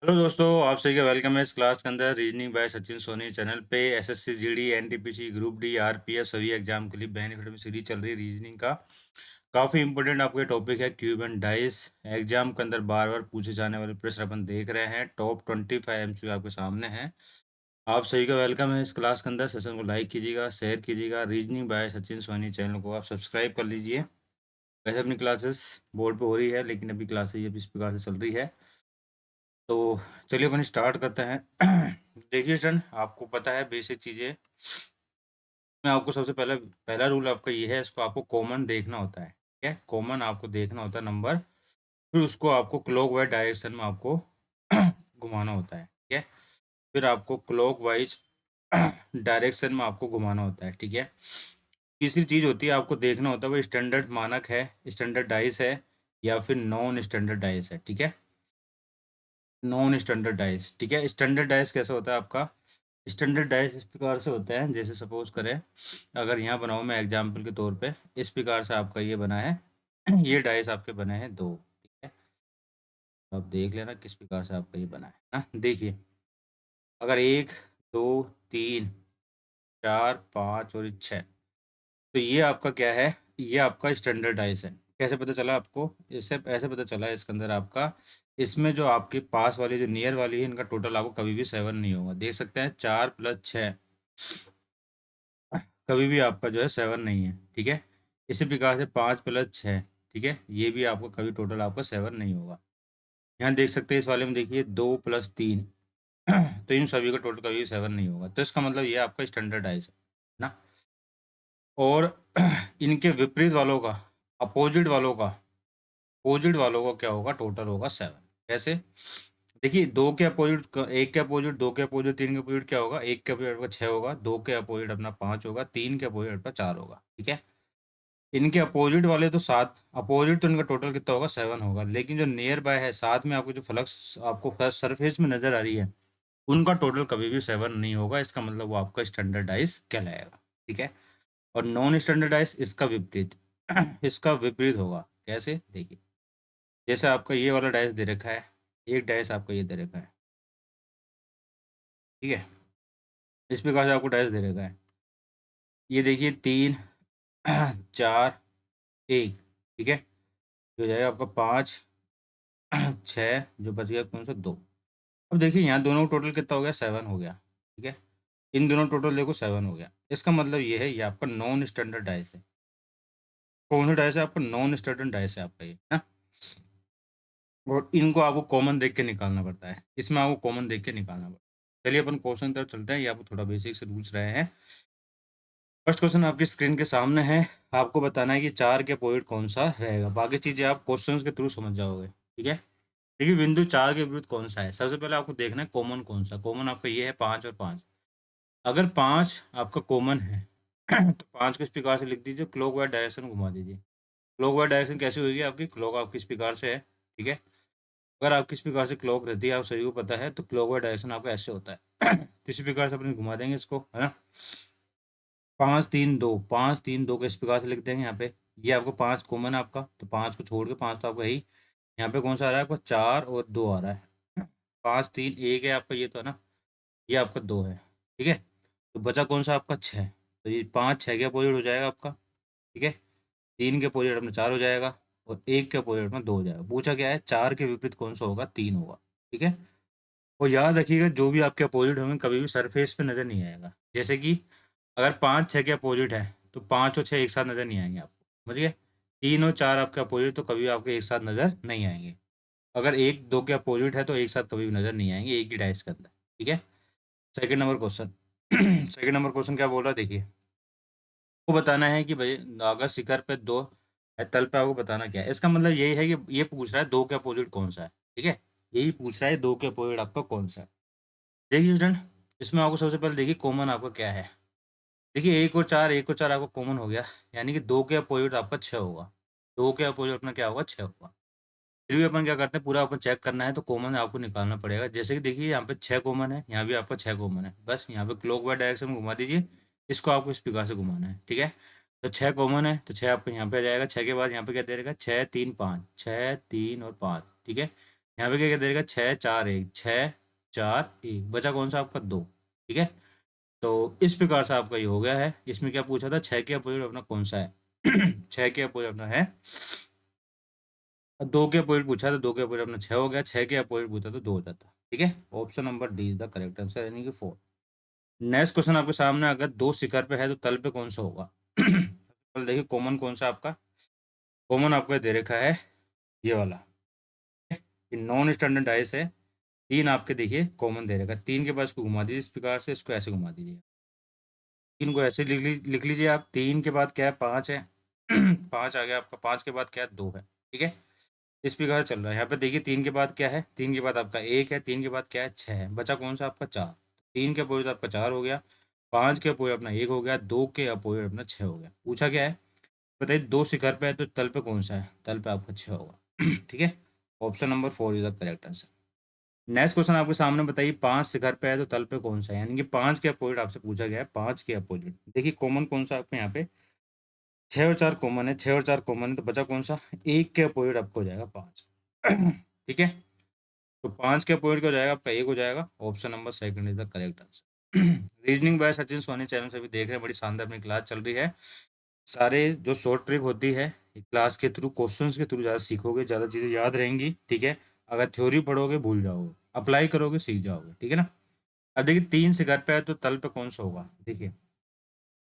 Hello दोस्तों, आप सभी का वेलकम है इस क्लास के अंदर। Reasoning by Sachin Soni channel पे SSC GD NTPC group D RPF सभी एग्जाम के लिए बेनिफिट में सीरीज चल रही है रीजनिंग का। काफ़ी इंपॉर्टेंट आपका टॉपिक है क्यूब एंड डाइस। एग्जाम के अंदर बार बार पूछे जाने वाले प्रश्न अपन देख रहे हैं। टॉप 25 एमसीक्यू आपके सामने हैं। आप सभी का वेलकम है इस क्लास के अंदर। सेशन को लाइक कीजिएगा, शेयर कीजिएगा। Reasoning by Sachin Soni channel को आप सब्सक्राइब कर लीजिए। वैसे अपनी क्लासेस बोर्ड पे हो रही है, लेकिन अभी क्लासेस अभी इस प्रकार से चल रही है। तो चलिए अपन स्टार्ट करते हैं। देखिए स्टूडेंट, आपको पता है बेसिक चीज़ें। मैं आपको सबसे पहले पहला रूल आपका ये है, इसको आपको कॉमन देखना होता है। ठीक है, कॉमन आपको देखना होता है नंबर, फिर उसको आपको क्लॉक वाइज डायरेक्शन में आपको घुमाना होता है। ठीक है, फिर आपको क्लॉक वाइज डायरेक्शन में आपको घुमाना होता है। ठीक है, तीसरी चीज़ होती है आपको देखना होता है वो स्टैंडर्ड मानक है, स्टैंडर्ड डाइस है या फिर नॉन स्टैंडर्ड डाइस है। ठीक है, नॉन स्टैंडर्ड डाइस। ठीक है, स्टैंडर्ड डाइस कैसा होता है आपका? स्टैंडर्ड डाइस इस प्रकार से होता है, जैसे सपोज करें, अगर यहाँ बनाऊँ मैं एग्जाम्पल के तौर पे, इस प्रकार से आपका ये बना है। ये डाइस आपके बने हैं दो। ठीक है, तो आप देख लेना किस प्रकार से आपका ये बना है ना। देखिए, अगर एक, दो, तीन, चार, पाँच और 6, तो ये आपका क्या है? ये आपका स्टैंडर्ड डाइस है। कैसे पता चला आपको? इससे ऐसे पता चला इसके अंदर आपका, इसमें जो आपके पास वाली जो नियर वाली है, इनका टोटल आपको कभी भी 7 नहीं होगा। देख सकते हैं 4 + 6 कभी भी आपका जो है 7 नहीं है। ठीक है, इसी प्रकार से 5 + 6, ठीक है, ये भी आपको कभी टोटल आपका 7 नहीं होगा। यहाँ देख सकते हैं इस वाले में, देखिए 2 + 3 तो इन सभी का टोटल कभी 7 नहीं होगा। तो इसका मतलब ये आपका स्टैंडर्ड डाइस है ना। और इनके विपरीत वालों का, अपोजिट वालों का, अपोजिट वालों का क्या होगा? टोटल होगा 7। कैसे? देखिए, दो के अपोजिट, एक के अपोजिट, दो के अपोजिट, तीन के अपोजिट क्या होगा? एक के अपोजिट आपका 6 होगा, दो के अपोजिट अपना 5 होगा, तीन के अपोजिट अपना 4 होगा। ठीक है, इनके अपोजिट वाले तो 7, अपोजिट तो इनका टोटल कितना होगा? 7 होगा। लेकिन जो नियर बाय है, साथ में आपको जो फ्लक्स आपको सरफेस में नजर आ रही है, उनका टोटल कभी भी 7 नहीं होगा। इसका मतलब वो आपका स्टैंडर्डाइज कहलाएगा। ठीक है, और नॉन स्टैंडर्डाइज इसका विपरीत इसका विपरीत होगा। कैसे? देखिए, जैसे आपका ये वाला डाइस दे रखा है, एक डाइस आपका ये दे रखा है। ठीक है, इस प्रकार से आपको डाइस दे रखा है। ये देखिए 3 4 1। ठीक है, जो जाएगा आपका 5 6, जो बच गया कौन सा? 2। अब देखिए यहाँ दोनों का टोटल कितना हो गया? 7 हो गया। ठीक है, इन दोनों टोटल देखो 7 हो गया। इसका मतलब ये है, ये आपका नॉन स्टैंडर्ड डाइस है। कौन सा डाइस है आपका? नॉन स्टैंडर्ड डाइस है आपका ये ना। और इनको आपको कॉमन देख के निकालना पड़ता है, इसमें आपको कॉमन देख के निकालना पड़ता है। चलिए अपन क्वेश्चन तरफ चलते हैं। ये आपको थोड़ा बेसिक से पूछ रहे हैं। फर्स्ट क्वेश्चन आपकी स्क्रीन के सामने है। आपको बताना है कि 4 के अपोजिट कौन सा रहेगा। बाकी चीजें आप क्वेश्चंस के थ्रू समझ जाओगे। ठीक है, देखिए बिंदु 4 के विरुद्ध कौन सा है। सबसे पहले आपको देखना है कॉमन कौन सा। कॉमन आपका ये है 5 और 5। अगर 5 आपका कॉमन है तो 5 को इस प्रकार से लिख दीजिए, क्लॉक वाइज डायरेक्शन घुमा दीजिए। क्लॉक वाइज डायरेक्शन कैसे होगी आपकी? क्लॉक आपकी इस प्रकार से है। ठीक है, अगर आपकी इस प्रकार से क्लॉक रहती है, आप सभी को पता है, तो क्लॉक वाइज डायरेक्शन आपका ऐसे होता है। किसी प्रकार से अपने घुमा देंगे इसको, है ना। 5 3 2, 5 3 2 को इस प्रकार से लिख देंगे यहाँ पे। ये आपको 5 कॉमन है आपका, तो 5 को छोड़ के 5 तो आपका ही। यहाँ पे कौन सा आ रहा है आपका? 4 और 2 आ रहा है। 5 3 1 है आपका, ये तो है ना। ये आपका 2 है। ठीक है, तो बचा कौन सा आपका? 6। तो ये 5 6 के अपोजिट हो जाएगा आपका। ठीक है, 3 के अपोजिट अपना 4 हो जाएगा, और 1 के अपोजिट अपना 2 हो जाएगा। पूछा क्या है? 4 के विपरीत कौन सा होगा? 3 होगा। ठीक है, और याद रखिएगा, जो भी आपके अपोजिट होंगे कभी भी सरफेस पे नजर नहीं आएगा। जैसे कि अगर 5 6 के अपोजिट है, तो 5 और 6 एक साथ नजर नहीं आएंगे आपको। समझ गए? 3 और 4 आपके अपोजिट, तो कभी आपके एक साथ नजर नहीं आएंगे। अगर 1 2 के अपोजिट है, तो एक साथ कभी भी नजर नहीं आएंगे एक ही डाइस के अंदर। ठीक है, second number question. Second number question क्या बोल रहा है? देखिए, को बताना है कि भाई अगर शिखर पे दो है, तल पे आपको बताना क्या है। इसका मतलब यही है कि ये पूछ रहा है दो के अपोजिट कौन सा है। ठीक है, यही पूछ रहा है, दो के अपोजिट आपका कौन सा है। देखिए स्टूडेंट, इसमें आपको सबसे पहले देखिए कॉमन आपका क्या है। देखिए 1 और 4, 1 और 4 आपका कॉमन हो गया, यानी कि 2 के अपोजिट आपका 6 होगा। 2 के अपोजिट अपना क्या होगा? 6 होगा। फिर भी अपन क्या करते हैं, पूरा अपन चेक करना है, तो कॉमन आपको निकालना पड़ेगा। जैसे कि देखिए यहाँ पे 6 कॉमन है, यहाँ भी आपका 6 कॉमन है। बस यहाँ पे क्लॉक वाइज डायरेक्शन में घुमा दीजिए, इसको आपको इस प्रकार से घुमाना है। ठीक है, तो 6 कॉमन है, तो 6 आपको यहाँ पे आ जाएगा। 6 के बाद यहाँ पे क्या दे देगा? 6 3 5, 6 3 और 5। ठीक है, यहाँ पे क्या क्या दे देगा, 6 4 1, 6 4 1, बचा कौन सा आपका 2। ठीक है, तो इस प्रकार से आपका ये हो गया है। इसमें क्या पूछा था, 6 के अपोजिट अपना कौन सा है। 6 के अपोजिट अपना है 2 के अपोजिट पूछा, तो 2 के अपोजिट अपना 6 हो गया, 6 के अपोजिट पूछा तो 2 हो जाता। ठीक है, option number D is the correct answer, यानी कि 4। नेक्स्ट क्वेश्चन आपके सामने, अगर दो शिखर पे है तो तल पे कौन सा होगा। सबसे देखिए कॉमन कौन सा आपका, कॉमन आपको दे रखा है ये वाला, नॉन स्टैंडर्डाइज है। तीन आपके देखिए कॉमन दे रखा है, तीन के पास इसको घुमा दीजिए इस प्रकार से, इसको ऐसे घुमा दीजिए। तीन को ऐसे लिख लीजिए आप। तीन के बाद क्या है, 5 है। 5 आ गया आपका, 5 के बाद क्या है, 2 है। ठीक है, इस प्रकार चल रहा है। यहाँ पे देखिए तीन के बाद क्या है, तीन के बाद आपका 1 है, तीन के बाद क्या है, 6 है, बचा कौन सा आपका 4। तीन के अपोजिट आपका 4 हो गया, 5 के अपोजिट अपना 1 हो गया, 2 के अपोजिट अपना 6 हो गया। पूछा क्या है, बताइए दो शिखर पे है तो तल पे कौन सा है, तल पे आपका 6 होगा। ठीक है, option number 4 is the correct answer. Next question आपके सामने, बताइए 5 शिखर पे है तो तल पे कौन सा है, यानी कि 5 के अपोजिट आपसे पूछा गया है, 5 के अपोजिट। देखिए कॉमन कौन सा आपके यहाँ पे, 6 और 4 कॉमन है, 6 और 4 कॉमन है, तो बचा कौन सा, 1 के अपोजिट आपको हो जाएगा 5। ठीक है, तो 5 के अपोजिट का हो जाएगा आपका 1 हो जाएगा, option number second is the correct answer. Reasoning by Sachin Soni channel से भी देख रहे हैं, बड़ी शानदार अपनी क्लास चल रही है। सारे जो शॉर्ट ट्रिक होती है, क्लास के थ्रू, क्वेश्चंस के थ्रू ज़्यादा सीखोगे, ज़्यादा चीज़ें याद रहेंगी। ठीक है, अगर थ्योरी पढ़ोगे भूल जाओगे, अप्लाई करोगे सीख जाओगे। ठीक है ना। अब देखिए तीन से घर पे है तो तल पे कौन सा होगा, देखिए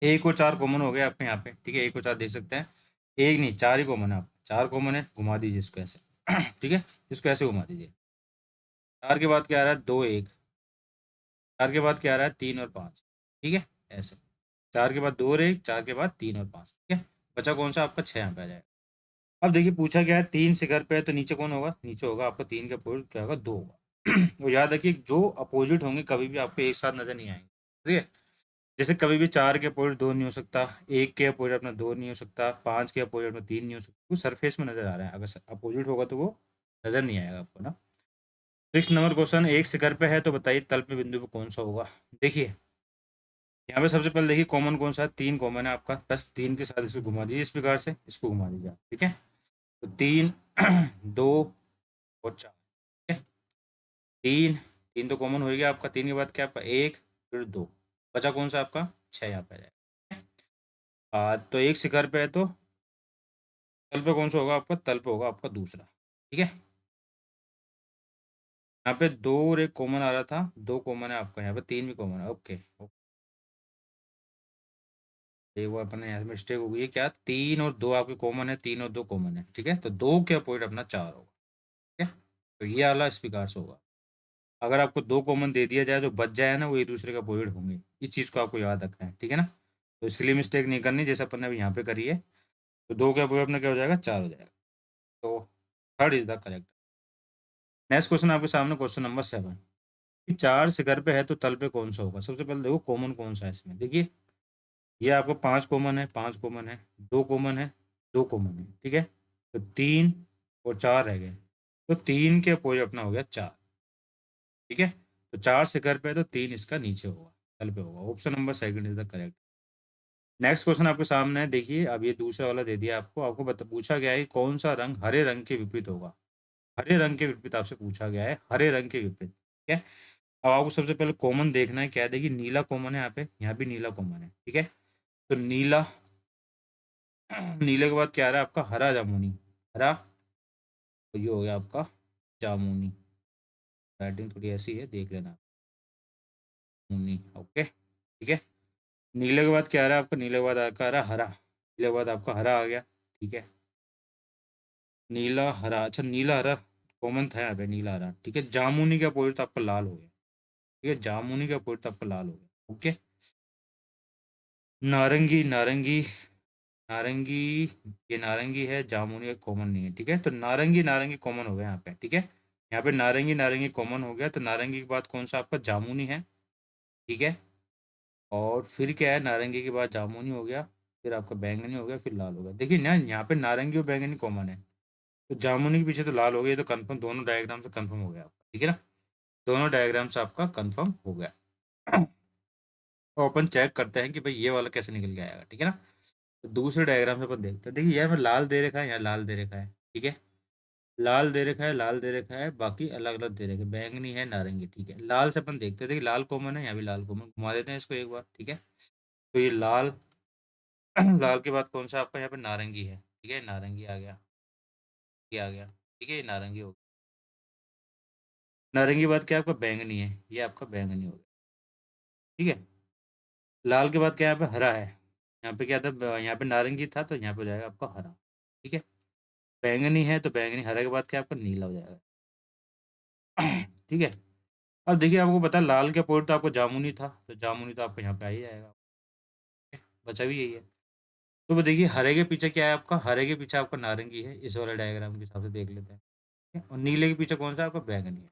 1 और 4 कॉमन हो गए आपके यहाँ पे। ठीक है, 1 और 4 देख सकते हैं, एक नहीं 4 ही कॉमन है, आप 4 कॉमन है, घुमा दीजिए इसको ऐसे। ठीक है, इसको ऐसे घुमा दीजिए। 4 के बाद क्या आ रहा है, 2 1। 4 के बाद क्या आ रहा है, 3 और 5। ठीक है, ऐसे 4 के बाद 2 और 1, 4 के बाद 3 और 5। ठीक है, बचा कौन सा आपका 6 यहाँ पे आ जाएगा। अब देखिए पूछा गया है तीन से घर पे है तो नीचे कौन होगा, नीचे होगा आपका तीन के अपोजिट क्या होगा, 2 होगा। और याद रखिए जो अपोजिट होंगे कभी भी आपको एक साथ नजर नहीं आएंगे। ठीक है, जैसे कभी भी 4 के अपोजिट 2 नहीं हो सकता, 1 के अपोजिट अपना 2 नहीं हो सकता, 5 के अपोजिट अपना 3 नहीं हो सकता, वो सरफेस में नजर आ रहा है, अगर अपोजिट होगा तो वो नजर नहीं आएगा आपको ना। 6 नंबर क्वेश्चन, एक शिखर पे है तो बताइए तल पे बिंदु पे कौन सा होगा। देखिए यहाँ पे सबसे पहले देखिए कॉमन कौन सा है, 3 कॉमन है आपका, बस 3 के साथ इसको घुमा दीजिए इस प्रकार से, इसको घुमा दीजिए आप। ठीक है, तो 3 2 और 4। ठीक है, 3 3 तो कॉमन हो गया आपका, 3 के बाद क्या आपका 1 फिर 2, बचा कौन सा आपका 6 यहाँ पे आ जाएगा। तो एक शिखर पे है तो तल पे कौन सा होगा आपका, तल पे होगा आपका दूसरा। ठीक है, यहाँ पे 2 और 1 कॉमन आ रहा था, 2 कॉमन है आपका, यहाँ पे 3 भी कॉमन है। ओके, एक वो अपने यहाँ मिस्टेक हो गई है, क्या 3 और 2 आपके कॉमन है, 3 और 2 कॉमन है। ठीक है, तो 2 के अपोजिट अपना 4 होगा। ठीक है, तो ये वाला इस प्रकार से होगा। अगर आपको 2 कॉमन दे दिया जाए, जो बच जाए ना, वो एक दूसरे का अपोजिट होंगे, इस चीज़ को आपको याद रखना है। ठीक है ना, तो इसलिए मिस्टेक नहीं करनी जैसे अपन ने अभी यहाँ पे करी है। तो 2 के अपोजिट अपना क्या हो जाएगा, 4 हो जाएगा, तो third is the correct. Next question आपके सामने, क्वेश्चन नंबर 7। चार शिखर पे है तो तल पे कौन सा होगा। सबसे पहले देखो कॉमन कौन सा है इसमें, देखिए ये आपको 5 कॉमन है, 5 कॉमन है, 2 कॉमन है, 2 कॉमन है। ठीक है, तो 3 और 4 रह गए, तो 3 के अपोजिट अपना हो गया 4। ठीक है, तो 4 शिखर पे है तो 3 इसका नीचे होगा, तल पे होगा, option number second is the correct. Next question आपके सामने है, देखिए अब ये दूसरा वाला दे दिया आपको, आपको पूछा गया है कि कौन सा रंग हरे रंग के विपरीत होगा। हरे रंग के विपरीत आपसे पूछा गया है, हरे रंग के विपरीत। ठीक है, अब आपको सबसे पहले कॉमन देखना है, क्या है, देखिए नीला कॉमन है यहाँ पे, यहाँ भी नीला कॉमन है। ठीक है, तो नीला, नीले के बाद क्या आ रहा है आपका, हरा जामुनी, हरा, तो ये हो गया आपका जामुनी। राइटिंग थोड़ी ऐसी है, देख लेना, मुनी। ओके, ठीक है, नीले के बाद क्या आ रहा है आपका, नीले के बाद आपका आ रहा है हरा, नीले के बाद आपका हरा आ गया। ठीक है, नीला हरा, अच्छा नीला हरा कॉमन था यहाँ पे, नीला हरा। ठीक है, जामुनी का अपोजिट तो आपका लाल हो गया। ठीक है, जामुनी का अपोजिट तो आपका लाल हो गया। ओके, नारंगी, नारंगी, नारंगी, ये नारंगी है, जामुनी कॉमन नहीं है। ठीक है, तो नारंगी, नारंगी कॉमन हो गया यहाँ पे। ठीक है, यहाँ पे नारंगी, नारंगी कॉमन हो गया, तो नारंगी के बाद कौन सा आपका जामुनी है। ठीक है, और फिर क्या है, नारंगी के बाद जामुनी हो गया, फिर आपका बैंगनी हो गया, फिर लाल हो गया। देखिए ना, यहाँ पे नारंगी और बैंगनी कॉमन है, तो जामुनी के पीछे तो लाल हो गया, ये तो कंफर्म, दोनों डायग्राम से कंफर्म हो गया आपका। ठीक है ना, दोनों डायग्राम से आपका कंफर्म हो गया। तो अपन चेक करते हैं कि भाई ये वाला कैसे निकल के आएगा। ठीक है ना, तो दूसरे डायग्राम से अपन देखते हैं। देखिए यहाँ पे लाल दे रखा है, यहाँ लाल दे रखा है। ठीक है, लाल दे रखा है, लाल दे रखा है, बाकी अलग अलग दे रखे हैं। बैंगनी है, नारंगी, ठीक है। लाल से अपन देखते हैं, देखिए लाल कॉमन है, यहाँ भी लाल कॉमन, घुमा देते हैं इसको एक बार, ठीक है। तो ये लाल लाल के बाद कौन सा आपका यहाँ पे नारंगी है, ठीक है, नारंगी आ गया, ये आ गया, ठीक है, ये नारंगी हो गया। नारंगी के बाद क्या आपका बैंगनी है, ये आपका बैंगनी हो गया, ठीक है। लाल के बाद क्या यहाँ पे हरा है, यहाँ पे क्या था, यहाँ पे नारंगी था तो यहाँ पे हो जाएगा आपका हरा, ठीक है। बैंगनी है तो बैंगनी, हरा के बाद क्या आपका नीला हो जाएगा, ठीक है। अब देखिए आपको पता है लाल के पॉइंट तो आपको जामुनी था, तो जामुनी तो आपको यहाँ पे आ ही जाएगा, बचा भी यही है। तो वो देखिए हरे के पीछे क्या है आपका, हरे के पीछे आपका नारंगी है, इस वाले डायग्राम के हिसाब से देख लेते हैं, ठीक है? और नीले के पीछे कौन सा है आपका, बैंगनी है।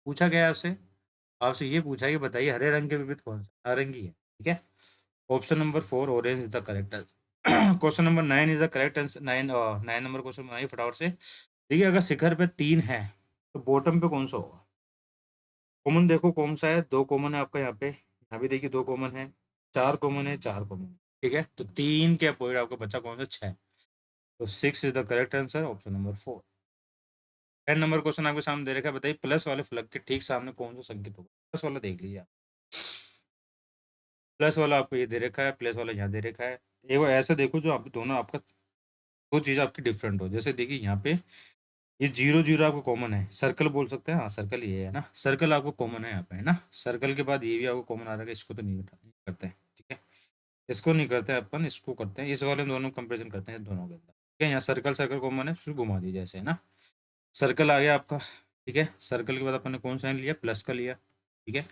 पूछा गया है आपसे, आपसे ये पूछा है कि बताइए हरे रंग के विपरीत कौन सा, नारंगी है, ठीक है। Option number 4 orange is the correct answer. Question number 9 is the correct answer. 9 number question बनाइए फटाफट से। देखिए अगर शिखर पे 3 है तो बॉटम पे कौन सा होगा। कॉमन देखो कौन सा है, 2 कॉमन है आपका यहाँ पे, यहाँ भी देखिए 2 कॉमन है, 4 कॉमन है, 4 कॉमन, ठीक है। तो 3 के अपोजिट आपका बचा कौन सा, 6। तो 6 is the correct answer, option number 4। 10 number question आपके सामने दे रखा है, बताइए प्लस वाले फलक के ठीक सामने कौन सा संकेत होगा। प्लस वाला देख लीजिए आप, प्लस वाला आपको ये दे रखा है, प्लस वाला यहाँ दे रखा है। एक बार ऐसा देखो जो आप दोनों आपका दो चीज़ आपकी डिफरेंट हो, जैसे देखिए यहाँ पे ये 0 0 आपको कॉमन है, सर्कल बोल सकते हैं, हाँ सर्कल ये है ना, सर्कल आपको कॉमन है यहाँ पे, है ना। सर्कल के बाद ये भी आपको कॉमन आ रहा है, इसको तो नहीं करते हैं, ठीक है। इसको नहीं करते हैं अपन, इसको करते हैं, इस वाले दोनों कंपेरिजन करते हैं दोनों के अंदर, ठीक है। यहाँ सर्कल सर्कल कॉमन है, फिर घुमा दीजिए ऐसे, है ना। सर्कल आ गया आपका, ठीक है। सर्कल के बाद अपन ने कौन साइन लिया, प्लस का लिया, ठीक है।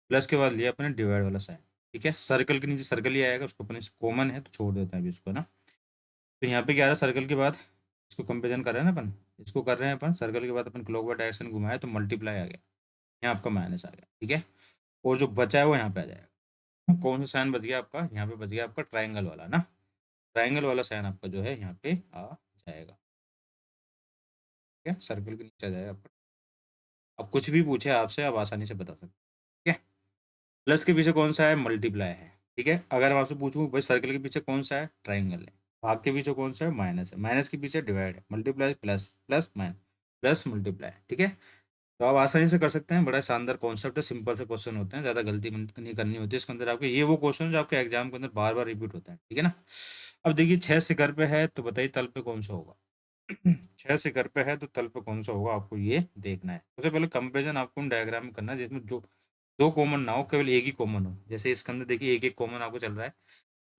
प्लस के बाद लिया अपने डिवाइड वाला साइन, ठीक है। सर्कल के नीचे सर्कल ही आएगा, उसको अपन कॉमन है तो छोड़ देते हैं अभी उसको, ना। तो यहाँ पे क्या आ रहा है, सर्कल के बाद इसको कंपेरिजन कर रहे हैं ना अपन, इसको कर रहे हैं अपन, सर्कल के बाद अपन क्लॉकवाइज डायरेक्शन घुमाया तो मल्टीप्लाई आ गया, यहाँ आपका माइनस आ गया, ठीक है। और जो बचा है वो यहाँ पे आ जाएगा। कौन सा साइन बच गया आपका, यहाँ पे बच गया आपका ट्राइंगल वाला, ना। ट्राइंगल वाला साइन आपका जो है यहाँ पे आ जाएगा, ठीक है। सर्कल के नीचे आ जाएगा आपका। अब कुछ भी पूछे आपसे आप आसानी से बता सकते हैं, ठीक है। प्लस के पीछे कौन सा है, मल्टीप्लाई है, ठीक है। अगर मैं आपसे पूछूं भाई सर्कल के पीछे कौन सा है, ट्राइंगल है। भाग के पीछे कौन सा है, माइनस है। माइनस के पीछे डिवाइड है, multiply plus, plus minus, plus multiply, ठीक है। तो आप आसानी से कर सकते हैं, बड़ा शानदार कॉन्सेप्ट है, सिंपल से क्वेश्चन होते हैं, ज़्यादा गलती नहीं करनी होती है इसके अंदर आपके। ये वो क्वेश्चन जो आपके एग्जाम के अंदर बार बार रिपीट होता है, ठीक है ना। अब देखिए 6 शिखर पे है तो बताइए तल पे कौन सा होगा। 6 शिखर पे है तो तल पे कौन सा होगा, आपको ये देखना है। सबसे पहले कंपेरिजन आपको डायग्राम में करना है जिसमें जो दो कॉमन ना हो, केवल एक ही कॉमन हो। जैसे इसके अंदर देखिए एक एक कॉमन आपको चल रहा है,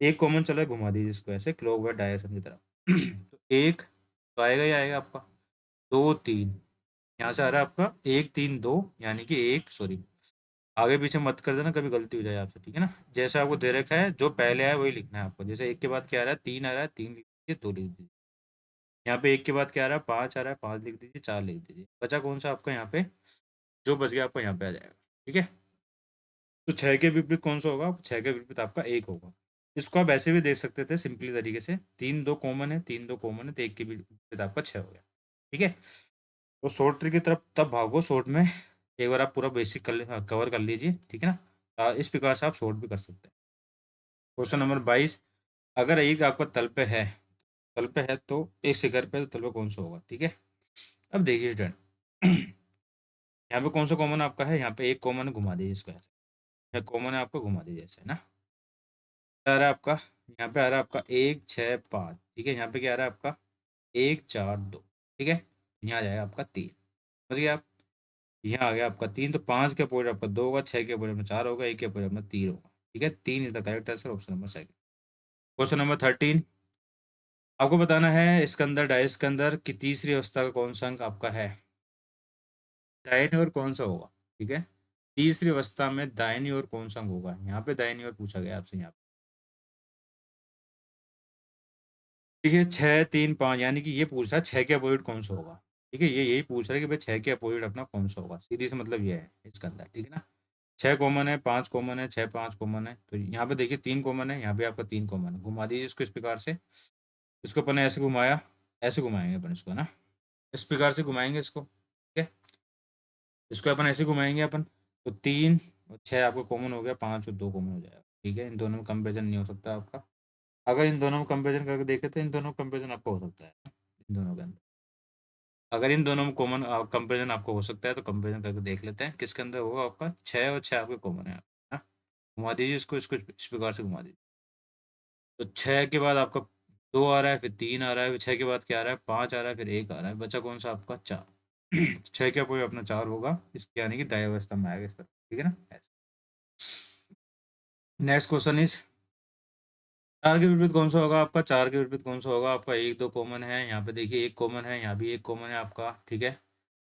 एक कॉमन चल रहा है, घुमा दीजिए इसको ऐसे क्लॉकवाइज डायरेक्शन की तरफ। तो एक तो आएगा ही आएगा आपका, 2 3, यहाँ से आ रहा है आपका 1 3 2, यानी कि एक, सॉरी आगे पीछे मत कर देना, कभी गलती हो जाए आपसे, ठीक है ना। जैसे आपको दे रखा है जो पहले आया वही लिखना है आपको, जैसे एक के बाद क्या आ रहा है, 3 आ रहा है, 3 लिख दीजिए, 2 लिख दीजिए। यहाँ पे एक के बाद क्या आ रहा है, 5 आ रहा है, 5 लिख दीजिए, 4 लिख दीजिए। बचा कौन सा आपका यहाँ पे, जो बच गया आपका यहाँ पे आ जाएगा, ठीक है। तो 6 के विपरीत कौन सा होगा, 6 के विपरीत आपका 1 होगा। इसको आप ऐसे भी देख सकते थे सिंपली तरीके से, 3 2 कॉमन है, 3 2 कॉमन है, तो 1 के विपरीत आपका 6 हो गया, ठीक है। तो शॉर्ट ट्रिक की तरफ तब भागो शॉर्ट में, एक बार आप पूरा बेसिक कवर कर लीजिए, ठीक है ना। इस प्रकार से आप शॉर्ट भी कर सकते हैं। क्वेश्चन नंबर 22, अगर एक आपका तल पे है, तल पे है तो एक शिखर पे, तो तल पे कौन सा होगा, ठीक है। अब देखिए स्टूडेंट, यहाँ पे कौन सा कॉमन आपका है, यहाँ पे एक कॉमन घुमा दीजिए इसको ऐसे, यहाँ कॉमन है आपको, घुमा दीजिए ऐसे, ना। आ रहा है आपका, यहाँ पे आ रहा है आपका 1 6 5, ठीक है। यहाँ पे क्या आ रहा है आपका 1 4 2, ठीक है। यहाँ आ जाएगा आपका 3, समझ गए आप। यहाँ आ गया आपका 3, तो 5 के अपोजिट आपका 2 होगा, 6 के अपोजिट में 4 होगा, 1 के अपोजिट में 3 होगा, ठीक है। 3 is the correct answer, option number second. Question number 13, आपको बताना है इसके अंदर डाइस के अंदर कि तीसरी अवस्था का कौन सा अंक आपका है, दाहिनी ओर कौन सा होगा, ठीक है। तीसरी अवस्था में दाहिनी ओर कौन सा अंक होगा, यहाँ पे दाहिनी ओर पूछा गया आपसे। यहाँ देखिए 6 3 5, यानी कि ये पूछ रहा है 6 के अपोजिट कौन सा होगा, ठीक है। ये यही पूछ रहा है कि भाई 6 के अपोजिट अपना कौन सा होगा, सीधी से मतलब ये है इसके अंदर, ठीक है ना। 6 कॉमन है, 5 कॉमन है, 6 5 कॉमन है, तो यहाँ पे देखिए 3 कॉमन है, यहाँ पे आपका 3 कॉमन है। घुमा दीजिए इसको इस प्रकार से, इसको अपन ने ऐसे घुमाया, ऐसे घुमाएंगे अपन इसको, ना। इस प्रकार से घुमाएंगे इसको, ठीक है। इसको अपन ऐसे घुमाएंगे अपन, तो 3 और 6 आपको कॉमन हो गया, 5 और 2 कॉमन हो जाएगा, ठीक है। इन दोनों में कंपेरिजन नहीं हो सकता आपका। अगर इन दोनों में कंपेरिजन करके देखे तो इन दोनों में कंपेरिजन आपका हो सकता है, इन दोनों के अंदर। अगर इन दोनों में कॉमन कंपेरिजन आपको हो सकता है तो कंपेरिजन करके देख लेते हैं किसके अंदर होगा आपका 6 और 6 आपके कॉमन है ना। घुमा दीजिए इसको इसको इस प्रकार से घुमा दीजिए। तो 6 के बाद आपका 2 आ रहा है, फिर 3 आ रहा है, फिर 6 के बाद क्या आ रहा है, 5 आ रहा है, फिर 1 आ रहा है, बचा कौन सा आपका 4। 6 का कोई अपना 4 होगा, इसके यानी कि दाएं अवस्था में आएगा इस तरह, ठीक है ना। नेक्स्ट क्वेश्चन इज, 4 के विपरीत कौन सा होगा आपका, 4 के विपरीत कौन सा होगा आपका, एक दो कॉमन है, यहाँ पे देखिए एक कॉमन है, यहाँ भी एक कॉमन है आपका, ठीक है।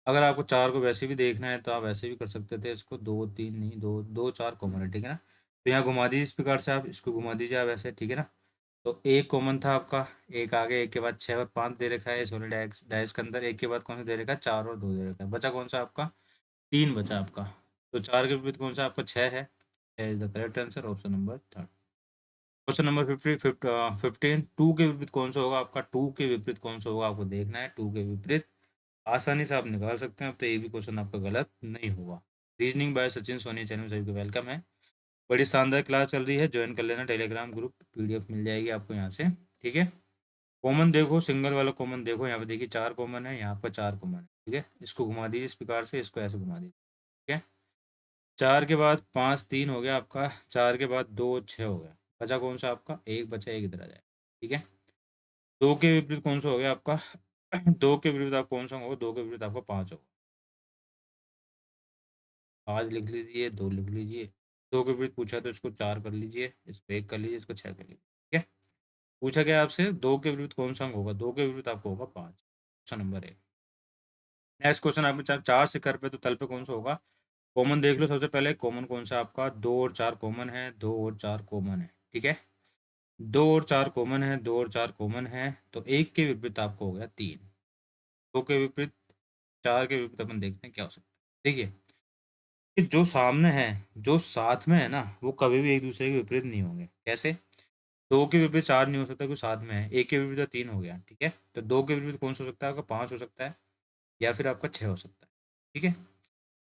अगर आपको 4 को वैसे भी देखना है तो आप वैसे भी कर सकते थे, इसको 2 3 नहीं, 2 2 4 कॉमन है, ठीक है ना। तो यहाँ घुमा दीजिए इस प्रकार से, आप इसको घुमा दीजिए आप ऐसे, ठीक है ना। तो एक कॉमन था आपका, एक आगे, एक के बाद 6 और 5 दे रखा है इस वाले डाइस के अंदर, एक के बाद कौन सा दे रखा है, 4 और 2 दे रखा है, बचा कौन सा आपका 3 बचा आपका। तो 4 के विपरीत कौन सा आपका 6 है, 6 is the correct answer, option number third. Question number 15, 2 के विपरीत कौन सा होगा आपका, 2 के विपरीत कौन सा होगा आपको देखना है, 2 के विपरीत आसानी से आप निकाल सकते हैं, अब तो ये भी क्वेश्चन आपका गलत नहीं हुआ। Reasoning by Sachin Soni channel में सभी को वेलकम है। बड़ी शानदार क्लास चल रही है, ज्वाइन कर लेना टेलीग्राम ग्रुप, पीडीएफ मिल जाएगी आपको यहाँ से, ठीक है। कॉमन देखो, सिंगल वाला कॉमन देखो, यहाँ पे देखिए 4 कॉमन है, यहाँ पर 4 कॉमन है, ठीक है। इसको घुमा दीजिए इस प्रकार से, इसको ऐसे घुमा दीजिए, ठीक है। 4 के बाद 5 3 हो गया आपका, 4 के बाद 2 6 हो गया, बचा कौन सा आपका, एक बचा, एक इधर आ जाए, ठीक है। 2 के विपरीत कौन सा हो गया आपका, 2 के विपरीत आप कौन सा होगा, 2 के विपरीत आपका 5 होगा, 5 लिख लीजिए, 2 लिख लीजिए। 2 के विपरीत पूछा तो इसको 4 कर लीजिए, इसको 1 कर लीजिए, इसको 6 कर लीजिए, ठीक है। पूछा गया आपसे 2 के विपरीत कौन सा अंक होगा, 2 के विपरीत आपको होगा 5, ऑप्शन नंबर 1। नेक्स्ट क्वेश्चन, आपने चार शिखर पे तो तल पे कौन सा होगा, कॉमन देख लो सबसे पहले, कॉमन कौन सा आपका, 2 और 4 कॉमन है, 2 और 4 कॉमन है, ठीक है। 2 और 4 कॉमन है, 2 और 4 कॉमन है, तो एक के विपरीत आपको हो गया 3। 2 के विपरीत, 4 के विपरीत अपन देखते हैं क्या हो सकता है, देखिए कि जो सामने है, जो साथ में है ना, वो कभी भी एक दूसरे के विपरीत नहीं होंगे, कैसे। 2 के विपरीत 4 नहीं हो सकता क्योंकि साथ में है, एक के विपरीत 3 हो गया, ठीक है। तो 2 के विपरीत कौन सा हो सकता है आपका, 5 हो सकता है, या फिर आपका 6 हो सकता है, ठीक है।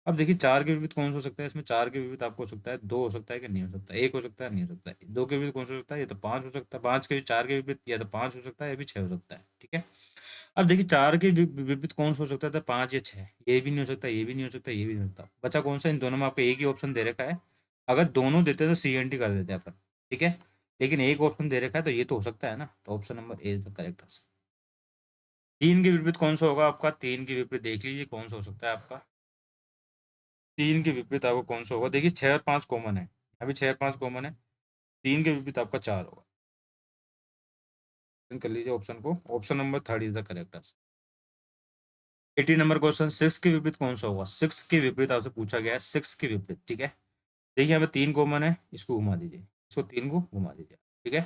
अब देखिए 4 के विपरीत कौन सा हो सकता है, इसमें 4 के विपरीत आपको हो सकता है 2 हो सकता है कि नहीं हो सकता, 1 हो सकता है नहीं हो सकता है, 2 के विपरीत कौन सा हो सकता है, ये तो 5 हो सकता है, 5 के 4 के विपरीत या तो 5 हो सकता है या भी 6 हो सकता है, ठीक है। अब देखिए 4 के विपरीत कौन सा हो सकता था, 5 या 6, ये भी नहीं हो सकता, ये भी नहीं हो सकता, ये भी नहीं हो सकता, बचा कौन सा, इन दोनों में आपको एक ही ऑप्शन दे रखा है। अगर दोनों देते तो CNT कर देते अपन, ठीक है। लेकिन एक ऑप्शन दे रखा है तो ये तो हो सकता है ना, तो option number A is the correct answer. 3 के विपरीत कौन सा होगा आपका, 3 के विपरीत देख लीजिए कौन सा हो सकता है आपका, 3 के विपरीत आपको कौन सा होगा, देखिए 6 और 5 कॉमन है, अभी 6 और 5 कॉमन है, 3 के विपरीत आपका 4 होगा, कर लीजिए ऑप्शन को, option number third is the correct answer. 80 number question, 6 के विपरीत कौन सा होगा, 6 के विपरीत आपसे पूछा गया है, 6 के विपरीत, ठीक है। देखिए यहाँ पे 3 कॉमन है, इसको घुमा दीजिए, इसको 3 को घुमा दीजिए, ठीक है।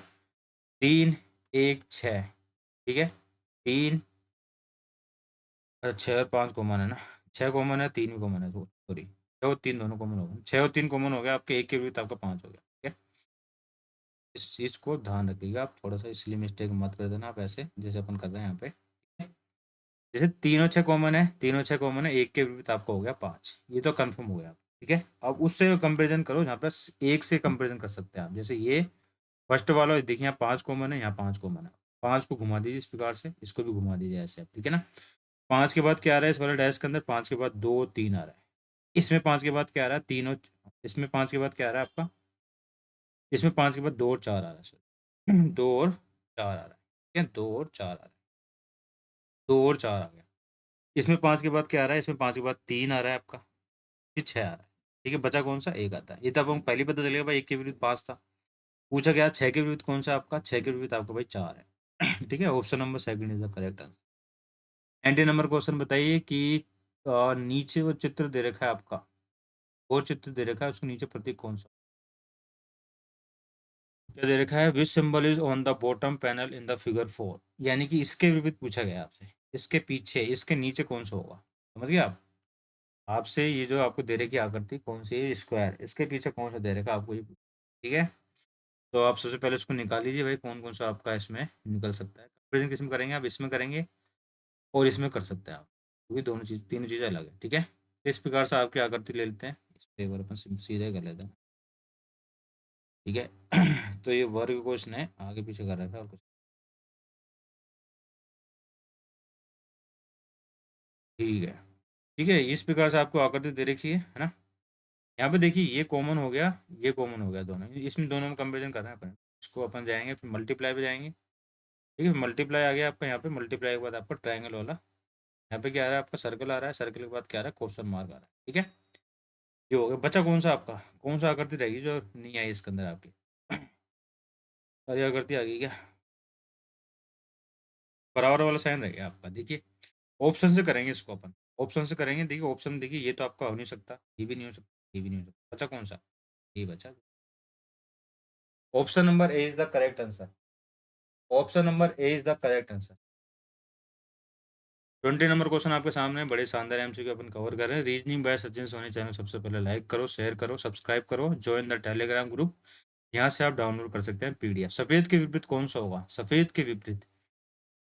3 1 6, ठीक है। 3, अच्छा 6 और 5 कॉमन है ना, 6 कॉमन है, 3 भी कॉमन है, सॉरी 6 और 3 दोनों कॉमन हो गए, 6 और 3 कॉमन हो गया आपके, एक के विपरीत आपका 5 हो गया, ठीक है। इस चीज़ को ध्यान रखिएगा आप थोड़ा सा, इसलिए मिस्टेक मत कर देना आप ऐसे जैसे अपन कर रहे हैं यहाँ पे। जैसे तीनों 6 कॉमन है, तीनों 6 कॉमन है, एक के विपरीत आपका हो गया 5, ये तो कंफर्म हो गया, ठीक है। अब उससे कंपैरिजन करो, यहाँ पे एक से कंपैरिजन कर सकते हैं आप, जैसे ये फर्स्ट वाला देखिए, यहाँ 5 कॉमन है, यहाँ 5 कॉमन है, 5 को घुमा दीजिए इस प्रकार से, इसको भी घुमा दीजिए ऐसे, ठीक है ना। 5 के बाद क्या आ रहा है इस वाले डैश के अंदर, 5 के बाद 2 3 आ रहा है, इसमें 5 के बाद क्या आ रहा है, तीनों, इसमें 5 के बाद क्या आ रहा है आपका, इसमें 5 के बाद 2 और 4 आ रहा है, सर 2 और 4 आ रहा है, ठीक है, 2 और 4 आ रहा है, 2 और 4 आ गया। इसमें 5 के बाद क्या आ रहा है, इसमें 5 के बाद 3 आ रहा है आपका, फिर 6 आ रहा है, ठीक है, बचा कौन सा, एक आता है, ये तो अब हम पहले ही पता चलेगा भाई, एक के विरुद्ध 5 था। पूछा गया 6 के विरुद्ध कौन सा आपका, 6 के विरुद्ध आपका भाई 4 है। ठीक है, option number second is the correct answer. 90 number question बताइए कि नीचे वो चित्र दे रखा है आपका, वो चित्र दे रखा है, उसके नीचे प्रतीक कौन सा, क्या दे रखा है, विच symbol is on the bottom panel in the figure 4, यानी कि इसके विपरीत पूछा गया आपसे, इसके पीछे इसके नीचे कौन सा होगा, समझ गए आप। आपसे ये जो आपको दे रखी आकृति कौन सी है, स्क्वायर, इसके पीछे कौन सा दे रखा है आपको ये, ठीक है। तो आप सबसे पहले इसको निकाल लीजिए भाई, कौन कौन सा आपका इसमें निकल सकता है, कंपेरिजन किसमें करेंगे आप, इसमें करेंगे और इसमें कर सकते हैं आप, क्योंकि दोनों चीज़ तीनों चीज़ें अलग है, ठीक है। तो इस प्रकार से आपकी आकृति ले लेते हैं, इस पे एक बार अपन सीधे कर लेते हैं, ठीक है। तो ये वर्ग क्वेश्चन है, आगे पीछे कर रहा था और कुछ ठीक है। ठीक है, इस प्रकार से आपको आकृति दे रखी है ना। यहाँ पे देखिए ये कॉमन हो गया, ये कॉमन हो गया, दोनों इसमें, दोनों में कंपेरिजन करना है अपन। इसको अपन जाएंगे फिर मल्टीप्लाई पे जाएंगे। ठीक है, मल्टीप्लाई आ गया आपका, यहाँ पे मल्टीप्लाई के बाद आपका ट्रायंगल वाला, यहाँ पे क्या आ रहा है आपका, सर्कल आ रहा है, सर्कल के बाद क्या आ रहा है, क्वेश्चन मार्क आ रहा है। ठीक है, ये हो गया। बचा कौन सा आपका, कौन सा आकृति रहेगी जो नहीं आई इसके अंदर आपकी? सारी आकृति आ गई क्या? बराबर वाला साइन रह गया आपका। देखिए ऑप्शन से करेंगे इसको अपन, ऑप्शन से करेंगे। देखिए ऑप्शन, देखिए ये तो आपका हो नहीं सकता, ये भी नहीं हो सकता, ये भी नहीं हो सकता, बचा कौन सा? ये बचा। Option number A is the correct answer. Option number A is the correct answer. 20 number question आपके सामने है, बड़े शानदार एमसीक्यू अपन कवर कर रहे हैं। Reasoning by Sachin Soni channel सबसे पहले लाइक करो, शेयर करो, सब्सक्राइब करो, ज्वाइन द टेलीग्राम ग्रुप। यहाँ से आप डाउनलोड कर सकते हैं पीडीएफ। सफेद के विपरीत कौन सा होगा, सफेद के विपरीत?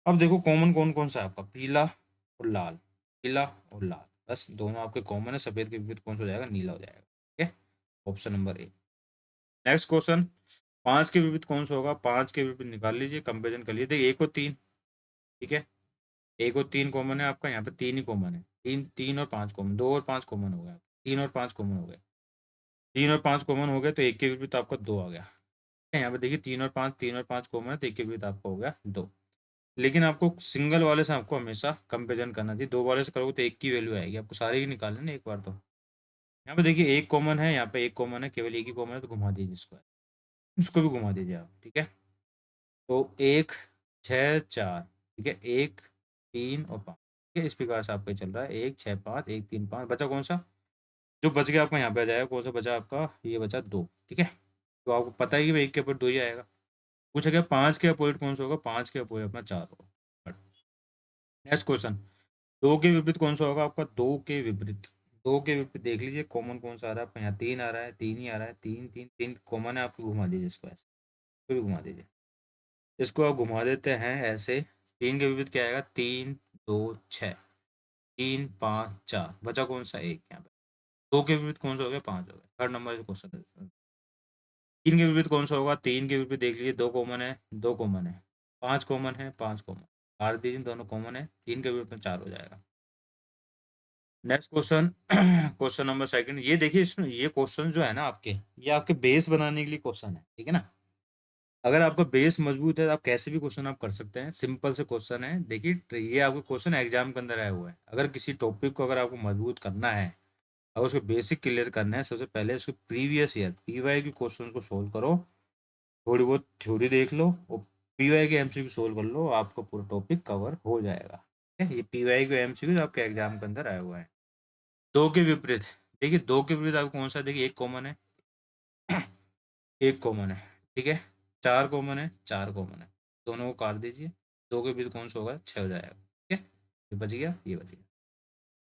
अब देखो कॉमन कौन कौन सा है आपका, पीला और लाल, पीला और लाल, बस दोनों आपके कॉमन है। सफेद के विपरीत कौन सा हो जाएगा, नीला हो जाएगा। ठीक है, option number A. Next question, 5 के विपरीत कौन सा होगा? 5 के विपरीत निकाल लीजिए, कंपेरिजन कर लीजिए। देखिए 1 और 3, ठीक है, 1 और 3 कॉमन है आपका, यहाँ पे 3 ही कॉमन है। 3 और 5 कॉमन, 2 और 5 कॉमन हो गया, 3 और 5 कॉमन हो गए, 3 और 5 कॉमन हो गए, तो एक के विपरीत आपका 2 आ गया। यहाँ पे देखिए 3 और 5, 3 और 5 कॉमन है, तो एक के विपरीत आपका हो गया 2। लेकिन आपको सिंगल वाले से आपको हमेशा कंपेरिजन करना चाहिए, दो वाले से करोगे तो एक की वैल्यू आएगी, आपको सारे ही निकालने ना एक बार। तो यहाँ पे देखिए एक कॉमन है, यहाँ पे एक कॉमन है, केवल एक ही कॉमन है, तो घुमा दीजिए इसको, इसको भी घुमा दीजिए आप। ठीक है, तो 1 6 4, ठीक है, 1 3 और 5, ठीक है, इस प्रकार से आपका चल रहा है 1 6 5, 1 3 5। बचा कौन सा, जो बच गया आपका यहाँ पे आ जाएगा, कौन सा बचा आपका, ये बचा 2। ठीक है, तो आपको पता है कि भाई एक के ऊपर 2 ही आएगा। पूछा गया 5 के अपोजिट कौन सा होगा, 5 के अपोजिट अपना 4 होगा। नेक्स्ट क्वेश्चन, 2 के विपरीत कौन सा होगा आपका, 2 के विपरीत, 2 के विपरीत देख लीजिए कॉमन कौन सा आ रहा है आपका, यहाँ 3 आ रहा है, 3 ही आ रहा है, 3 3 3 कॉमन है, आपको घुमा दीजिए इसको, ऐसे इसको भी घुमा दीजिए, इसको आप घुमा देते हैं ऐसे। 3 के विपरीत क्या आएगा, 3 2 6, 3 5 4, बचा कौन सा, एक यहाँ पे। 2 के विपरीत कौन सा हो गया, 5 हो गया। थर्ड नंबर क्वेश्चन है। 3 के विपरीत कौन सा होगा, 3 के विपरीत देख लीजिए, 2 कॉमन है, 2 कॉमन है, 5 कॉमन है, 5 कॉमन, काट दीजिए, दोनों कॉमन है, 3 के विपरीत में 4 हो जाएगा। Next question, question number second. ये देखिए इसमें ये क्वेश्चन जो है ना आपके, ये आपके बेस बनाने के लिए क्वेश्चन है, ठीक है ना। अगर आपका बेस मजबूत है तो आप कैसे भी क्वेश्चन आप कर सकते हैं, सिंपल से क्वेश्चन है। देखिए ये आपको क्वेश्चन एग्जाम के अंदर आया हुआ है। अगर किसी टॉपिक को अगर आपको मजबूत करना है, अगर उसके बेसिक क्लियर करना है, सबसे पहले उसके प्रीवियस ईयर पीवाई के क्वेश्चन को सोल्व करो, थोड़ी बहुत थ्योरी देख लो और पीवाई के एमसीक्यू सोल्व कर लो, आपका पूरा टॉपिक कवर हो जाएगा। ठीक है, ये पीवाई के एमसीक्यू आपके एग्जाम के अंदर आया हुआ है। 2 के विपरीत, देखिए 2 के विपरीत आपको कौन सा, देखिए एक कॉमन है, एक कॉमन है, ठीक है, 4 कॉमन है, 4 कॉमन है, दोनों को काट दीजिए, 2 के विपरीत कौन सा होगा, 6 हो जाएगा। ठीक है, ये बच गया, ये बच गया।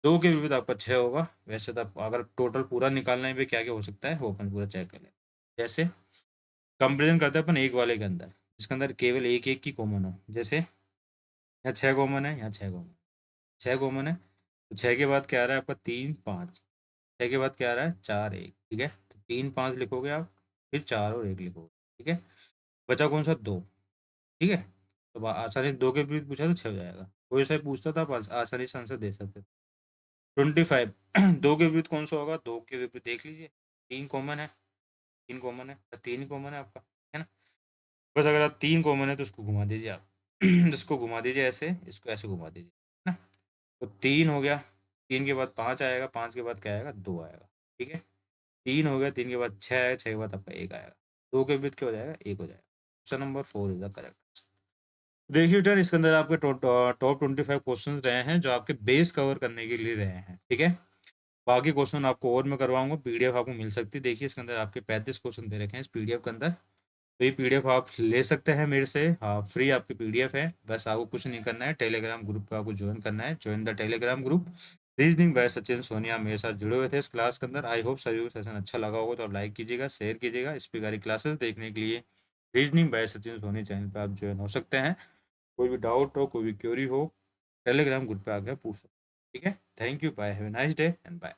2 के विपरीत आपका 6 होगा। वैसे तो अगर टोटल पूरा निकालने में क्या क्या हो सकता है वो अपन पूरा चेक कर लें। जैसे कंपेरिजन करते हैं अपन एक वाले के अंदर, इसके अंदर केवल एक एक की कॉमन हो, जैसे यहाँ 6 कॉमन है, यहाँ 6 कॉमन, 6 कॉमन है, तो 6 के बाद क्या आ रहा है आपका, 3 5, 6 के बाद क्या आ रहा है, 4 1, ठीक है, तो 3 5 लिखोगे आप, फिर 4 और 1 लिखोगे। ठीक है, बचा कौन सा, 2। ठीक है, तो आसानी से 2 के भी पूछा तो 6 हो जाएगा, कोई सा भी पूछता था आप आसानी से आंसर दे सकते थे। 25, 2 के विपरीत कौन सा होगा, 2 के विपरीत देख लीजिए, 3 कॉमन है, 3 कॉमन है, बस 3 ही कॉमन है आपका, है ना। बस अगर आप 3 कॉमन है तो उसको घुमा दीजिए आप, इसको घुमा दीजिए ऐसे, इसको ऐसे घुमा दीजिए, है ना। तो 3 हो गया, 3 के बाद 5 आएगा, 5 के बाद क्या आएगा, 2 आएगा। ठीक है, 3 हो गया, 3 के बाद 6 आएगा, 6 के बाद आपका 1 आएगा, 2 के विपरीत क्या हो जाएगा, 1 हो जाएगा। Option number 4 is the correct. देखिए सर, इसके अंदर आपके टॉप 25 क्वेश्चन रहे हैं जो आपके बेस कवर करने के लिए रहे हैं। ठीक है, बाकी क्वेश्चन आपको और मैं करवाऊंगा, पीडीएफ आपको मिल सकती है। देखिए इसके अंदर आपके 35 क्वेश्चन दे रखे हैं इस पीडीएफ के अंदर, तो ये पीडीएफ आप ले सकते हैं मेरे से, हाँ फ्री आपकी पीडीएफ है। बस आपको कुछ नहीं करना है, टेलीग्राम ग्रुप पे आपको ज्वाइन करना है, join the Telegram group. Reasoning by Sachin Sonia मेरे साथ जुड़े हुए थे इस क्लास के अंदर। आई होप सभी को सेशन अच्छा लगा होगा, तो आप लाइक कीजिएगा, शेयर कीजिएगा। इस प्रकार की क्लासेस देखने के लिए reasoning by Sachin Soni channel पर आप ज्वाइन हो सकते हैं। कोई भी डाउट हो, कोई भी क्वेरी हो, टेलीग्राम ग्रुप पे आके पूछ सकते हैं। ठीक है, thank you, bye, have a nice day and bye.